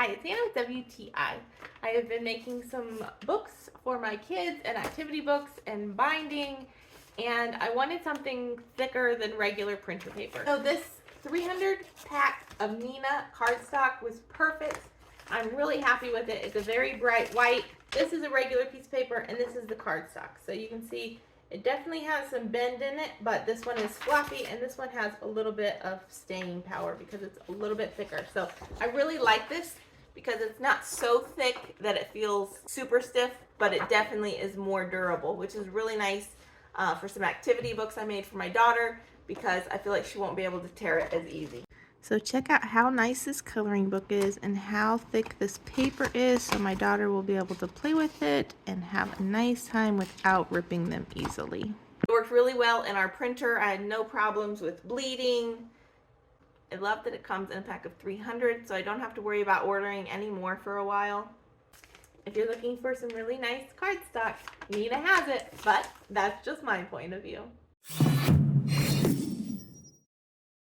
Hi, it's Neenah with WTI. I have been making some books for my kids and activity books and binding, and I wanted something thicker than regular printer paper. So this 300 pack of Neenah cardstock was perfect. I'm really happy with it. It's a very bright white. This is a regular piece of paper and this is the cardstock. So you can see it definitely has some bend in it, but this one is floppy and this one has a little bit of staying power because it's a little bit thicker. So I really like this because it's not so thick that it feels super stiff, but it definitely is more durable, which is really nice for some activity books I made for my daughter because I feel like she won't be able to tear it as easy. So check out how nice this coloring book is and how thick this paper is, so my daughter will be able to play with it and have a nice time without ripping them easily. It worked really well in our printer. I had no problems with bleeding. I love that it comes in a pack of 300, so I don't have to worry about ordering any more for a while. If you're looking for some really nice cardstock, Neenah has it, but that's just my point of view.